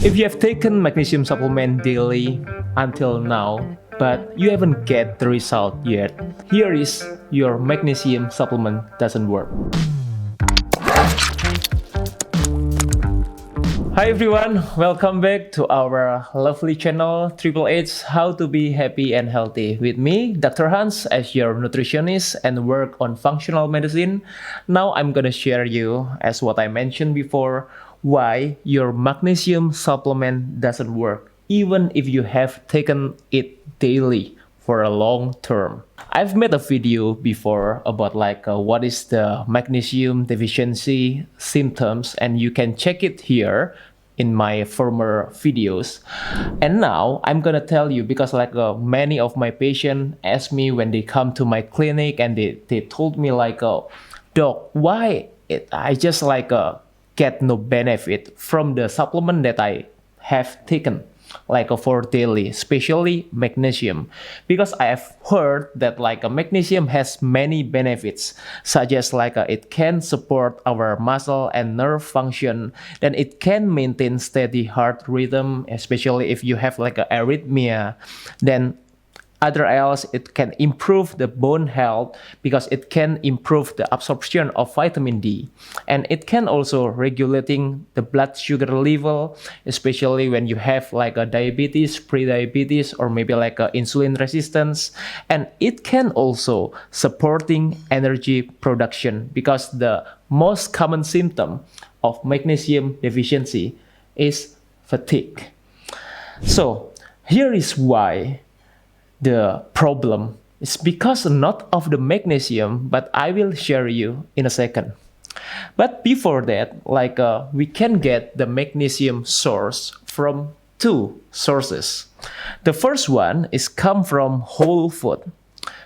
If you have taken magnesium supplement daily until now, but you haven't get the result yet, here is your magnesium supplement doesn't work. Hi everyone, welcome back to our lovely channel Triple H How to Be Happy and Healthy with me, Dr. Hans, as your nutritionist and work on functional medicine. Now I'm gonna share you, as what I mentioned before, why your magnesium supplement doesn't work, even if you have taken it daily for a long term. I've made a video before about what is the magnesium deficiency symptoms, and you can check it here in my former videos. And now I'm gonna tell you because many of my patients ask me when they come to my clinic and they told me doc, why I just get no benefit from the supplement that I have taken for daily, especially magnesium, because I have heard that magnesium has many benefits, such as it can support our muscle and nerve function, then it can maintain steady heart rhythm, especially if you have a arrhythmia, then other else it can improve the bone health because it can improve the absorption of vitamin D, and it can also regulating the blood sugar level, especially when you have a diabetes, pre-diabetes, or maybe a insulin resistance. And it can also supporting energy production because the most common symptom of magnesium deficiency is fatigue. So here is why the problem is because not of the magnesium, but I will share you in a second. But before that, we can get the magnesium source from two sources. The first one is come from whole food,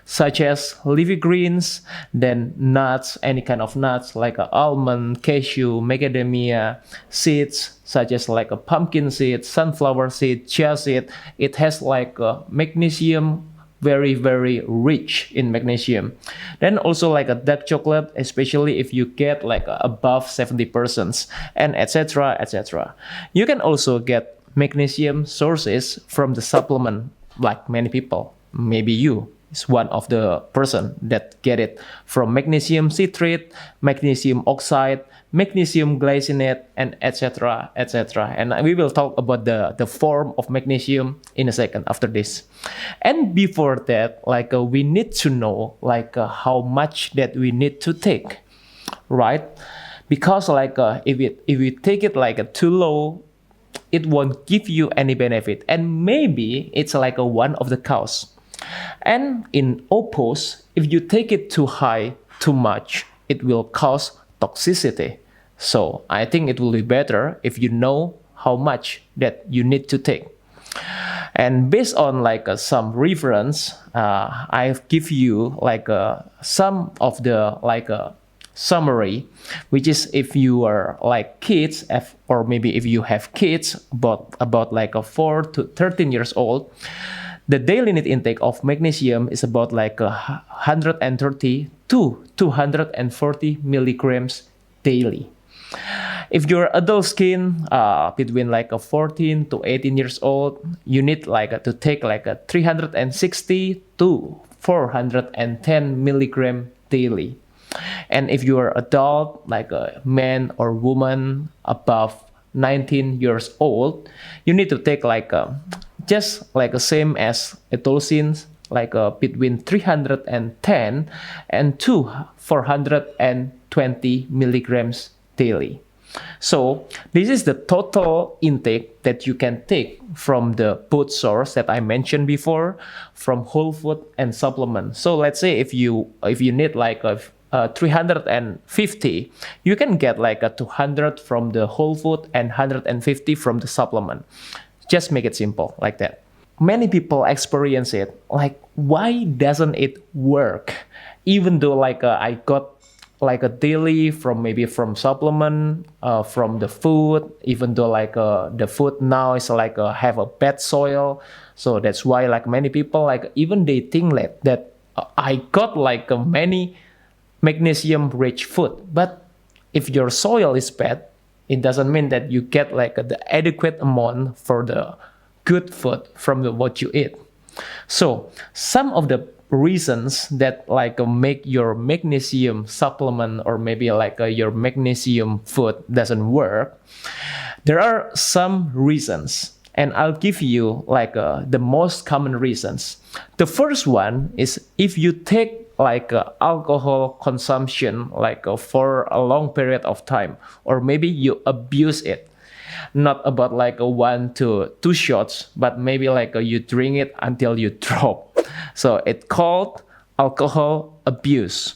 such as leafy greens, then nuts, any kind of nuts almond, cashew, macadamia, seeds such as a pumpkin seed, sunflower seed, chia seed. It has magnesium, very rich in magnesium. Then also a dark chocolate, especially if you get above 70%, and etc. etc. You can also get magnesium sources from the supplement, like many people, maybe you is one of the person that get it from magnesium citrate, magnesium oxide, magnesium glycinate, and etc. etc. And we will talk about the form of magnesium in a second after this. And before that, we need to know how much that we need to take, right? Because if we take it too low, it won't give you any benefit, and maybe it's one of the cause. And in opposite, if you take it too high, too much, it will cause toxicity. So I think it will be better if you know how much that you need to take. And based on some reference, I give you some of the summary, which is if you are kids, or maybe if you have kids about 4 to 13 years old, the daily need intake of magnesium is about 130 to 240 milligrams daily. If you're adult skin, between 14 to 18 years old, you need to take 360 to 410 milligram daily. And if you are adult, a man or woman above 19 years old, you need to take just same as etolsins, between 310 and to 420 milligrams daily. So this is the total intake that you can take from the both source that I mentioned before, from whole food and supplement. So let's say if you need 350, you can get a 200 from the whole food and 150 from the supplement. Just make it simple like that. Many people experience it. Why doesn't it work? Even though I got a daily from supplement, from the food, even though the food now is have a bad soil. So that's why many people even they think that I got many magnesium rich food. But if your soil is bad, It doesn't mean that you get like the adequate amount for the good food from what you eat. So some of the reasons that like make your magnesium supplement or maybe like your magnesium food doesn't work, there are some reasons, and I'll give you like the most common reasons. The first one is if you take like alcohol consumption like for a long period of time, or maybe you abuse it. Not about like a 1 to 2 shots, but maybe like you drink it until you drop. So it's called alcohol abuse,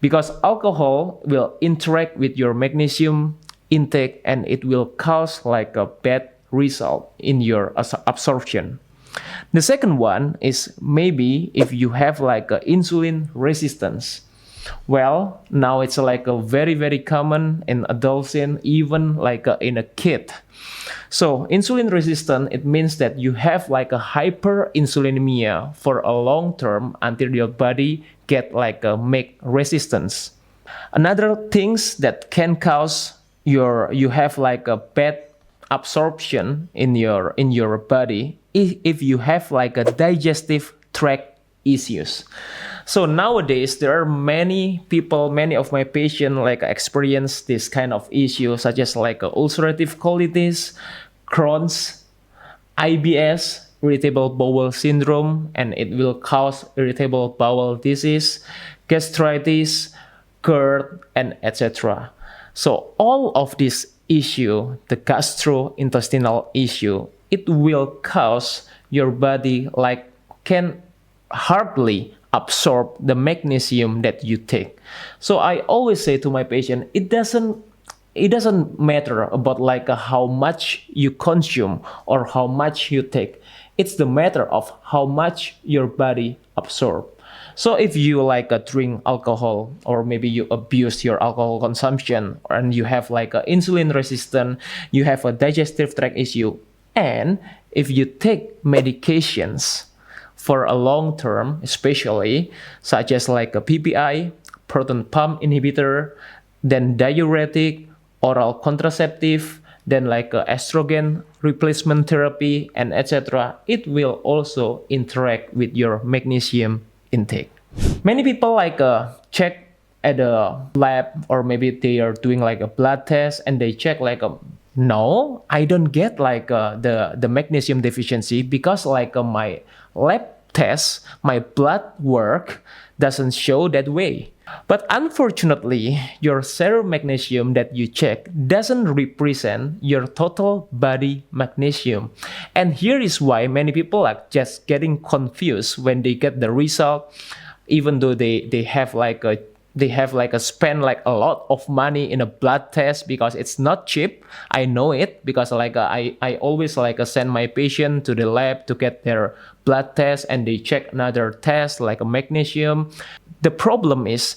because alcohol will interact with your magnesium intake and it will cause like a bad result in your absorption. The second one is maybe if you have like a insulin resistance. Well, now it's like a very common in adults and even like in a kid. So insulin resistant, it means that you have like a hyperinsulinemia for a long term until your body get like a make resistance. Another things that can cause you have like a bad absorption in your body if you have like a digestive tract issues. So nowadays there are many people, many of my patients like experience this kind of issue, such as like ulcerative colitis, Crohn's, IBS, irritable bowel syndrome, and it will cause irritable bowel disease, gastritis, GERD, and etc. So all of this issue, the gastrointestinal issue, it will cause your body like can hardly absorb the magnesium that you take. So I always say to my patient, it doesn't matter about like how much you consume or how much you take. It's the matter of how much your body absorb. So if you like drink alcohol, or maybe you abuse your alcohol consumption, and you have like insulin resistant, you have a digestive tract issue, and if you take medications for a long term, especially such as like a PPI, proton pump inhibitor, then diuretic, oral contraceptive, then like estrogen replacement therapy, and etc., it will also interact with your magnesium intake. Many people like check at a lab, or maybe they are doing like a blood test and they check like no, I don't get like the magnesium deficiency because like my lab test, my blood work doesn't show that way. But unfortunately, your serum magnesium that you check doesn't represent your total body magnesium. And here is why many people are just getting confused when they get the result, even though they have like a spend like a lot of money in a blood test, because it's not cheap. I know it, because like I always like send my patient to the lab to get their blood test, and they check another test like a magnesium. The problem is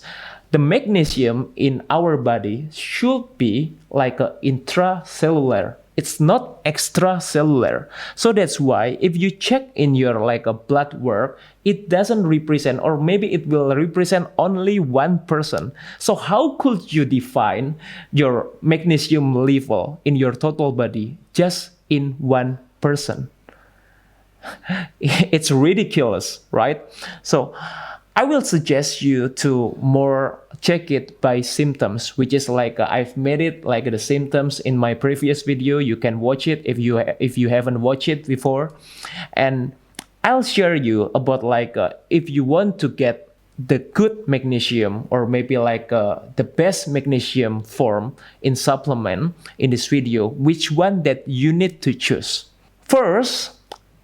the magnesium in our body should be like a intracellular. It's not extracellular. So that's why if you check in your like a blood work, it doesn't represent, or maybe it will represent only 1%. So how could you define your magnesium level in your total body just in 1%? It's ridiculous, right? So I will suggest you to more check it by symptoms, which is like I've made it like the symptoms in my previous video. You can watch it if you haven't watched it before, and I'll share you about like if you want to get the good magnesium, or maybe like the best magnesium form in supplement in this video, which one that you need to choose. First,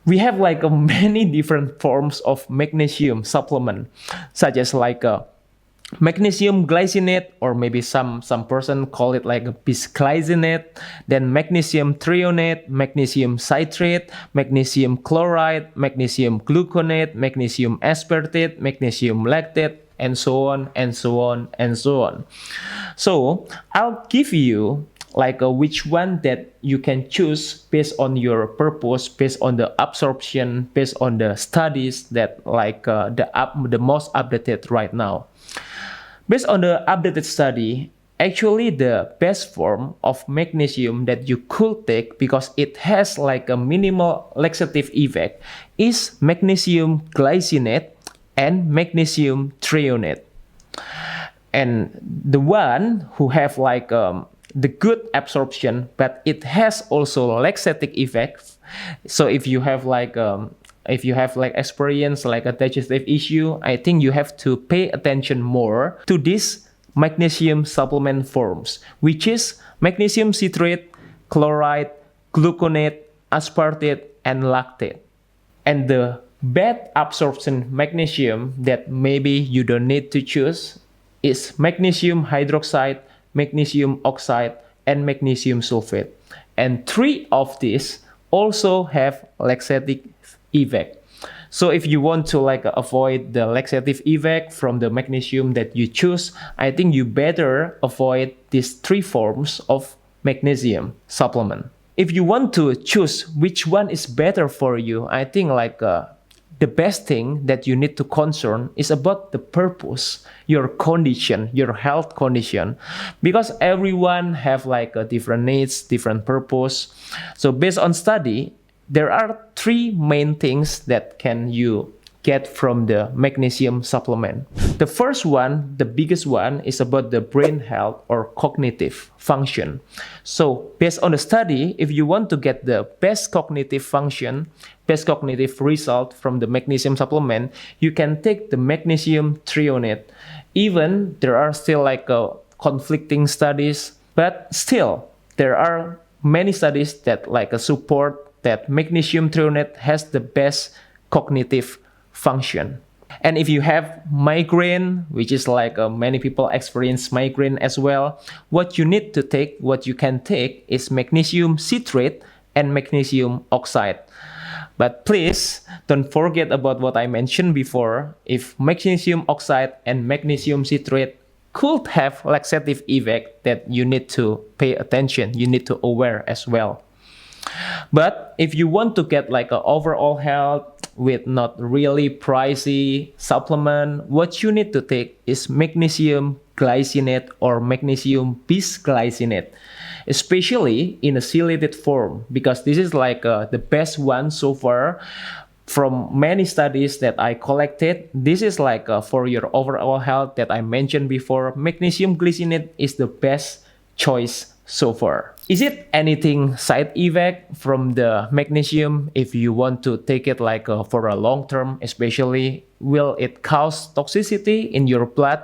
we have like many different forms of magnesium supplement, such as like magnesium glycinate, or maybe some person call it like bisglycinate, then magnesium threonate, magnesium citrate, magnesium chloride, magnesium gluconate, magnesium aspartate, magnesium lactate, and so on and so on and so on. So I'll give you like which one that you can choose based on your purpose, based on the absorption, based on the studies that like the most updated right now. Based on the updated study, Actually, the best form of magnesium that you could take because it has like a minimal laxative effect is magnesium glycinate and magnesium threonate. And the one who have like the good absorption, but it has also laxative effects. So if you have like experience like a digestive issue, I think you have to pay attention more to this magnesium supplement forms, which is magnesium citrate, chloride, gluconate, aspartate, and lactate. And the bad absorption magnesium that maybe you don't need to choose is magnesium hydroxide, magnesium oxide, and magnesium sulfate. And 3 of these also have laxative effect. So if you want to like avoid the laxative effect from the magnesium that you choose, I think you better avoid these 3 forms of magnesium supplement. If you want to choose which one is better for you, I think like the best thing that you need to concern is about the purpose, your condition, your health condition, because everyone have like a different needs, different purpose. So based on study, there are 3 main things that can you get from the magnesium supplement. The first one, the biggest one, is about the brain health or cognitive function. So based on the study, if you want to get the best cognitive function, best cognitive result from the magnesium supplement, you can take the magnesium threonate. Even there are still like conflicting studies, but still there are many studies that like support that magnesium threonate has the best cognitive function. And if you have migraine, which is like many people experience migraine as well, what you can take is magnesium citrate and magnesium oxide. But please don't forget about what I mentioned before. If magnesium oxide and magnesium citrate could have laxative effect, that you need to pay attention, you need to aware as well. But if you want to get like an overall health with not really pricey supplement, what you need to take is magnesium glycinate or magnesium bisglycinate, especially in a chelated form, because this is like the best one so far. From many studies that I collected, this is like for your overall health that I mentioned before, magnesium glycinate is the best choice so far. Is it anything side effect from the magnesium if you want to take it like for a long term, especially will it cause toxicity in your blood?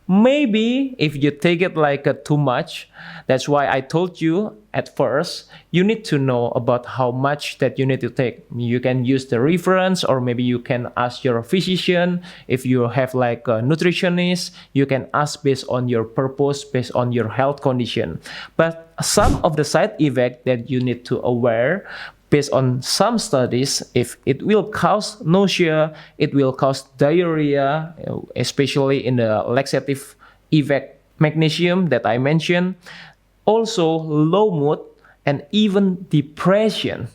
Maybe if you take it like too much. That's why I told you at first, you need to know about how much that you need to take. You can use the reference, or maybe you can ask your physician. If you have like a nutritionist, you can ask based on your purpose, based on your health condition. But some of the side effects that you need to aware, based on some studies, if it will cause nausea, it will cause diarrhea, especially in the laxative effect magnesium that I mentioned, also low mood and even depression,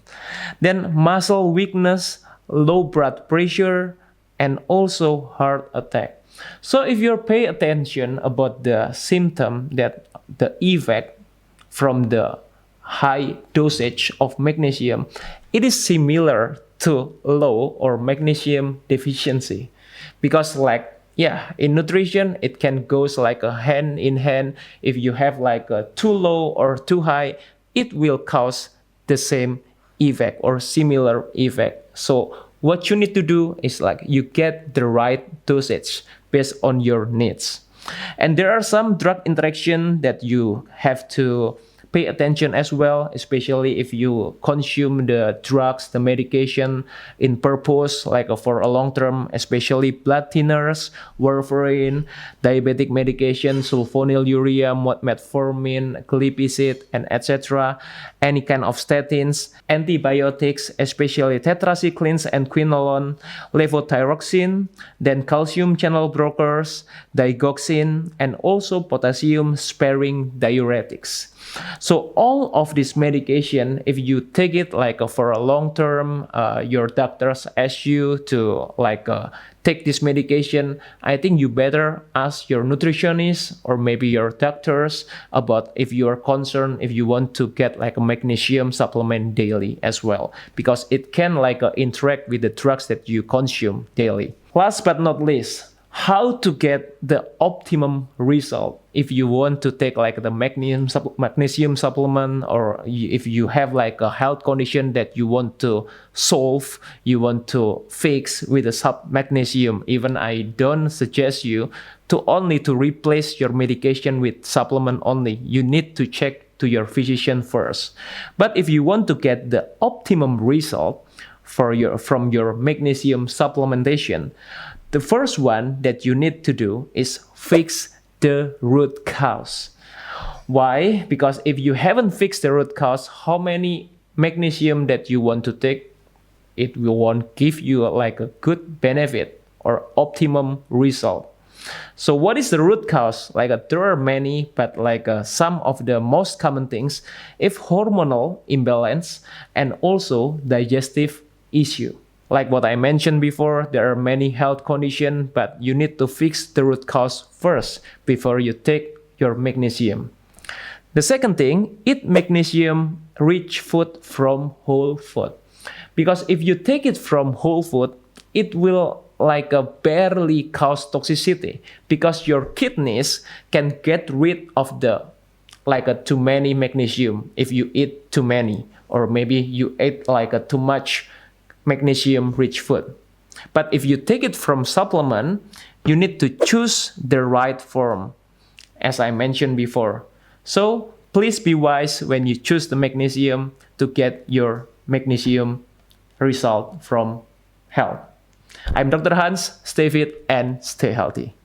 then muscle weakness, low blood pressure, and also heart attack. So if you pay attention about the symptom, that the effect from the high dosage of magnesium, it is similar to low or magnesium deficiency, because like in nutrition it can goes like a hand in hand. If you have like a too low or too high, it will cause the same effect or similar effect. So what you need to do is like you get the right dosage based on your needs. And there are some drug interaction that you have to pay attention as well, especially if you consume the drugs, the medication in purpose, like for a long term, especially blood thinners, warfarin, diabetic medication, sulfonylurea, metformin, glipizide, and etc. Any kind of statins, antibiotics, especially tetracyclines and quinolone, levothyroxine, then calcium channel blockers, digoxin, and also potassium sparing diuretics. So all of this medication, if you take it like for a long term, your doctors ask you to take this medication, I think you better ask your nutritionist or maybe your doctors about if you are concerned, if you want to get like a magnesium supplement daily as well, because it can interact with the drugs that you consume daily. Last but not least, how to get the optimum result if you want to take like the magnesium supplement, or if you have like a health condition that you want to solve, you want to fix with the magnesium. Even I don't suggest you to only to replace your medication with supplement only. You need to check to your physician first. But if you want to get the optimum result from your magnesium supplementation, the first one that you need to do is fix the root cause. Why? Because if you haven't fixed the root cause, how many magnesium that you want to take, it won't give you like a good benefit or optimum result. So what is the root cause? There are many, but some of the most common things, if hormonal imbalance and also digestive issue. Like what I mentioned before, there are many health conditions, but you need to fix the root cause first before you take your magnesium. The second thing, eat magnesium-rich food from whole food. Because if you take it from whole food, it will barely cause toxicity, because your kidneys can get rid of the too many magnesium if you eat too many, or maybe you ate too much magnesium-rich food. But if you take it from supplement, you need to choose the right form, as I mentioned before. So please be wise when you choose the magnesium to get your magnesium result from health. I'm Dr. Hans. Stay fit and stay healthy.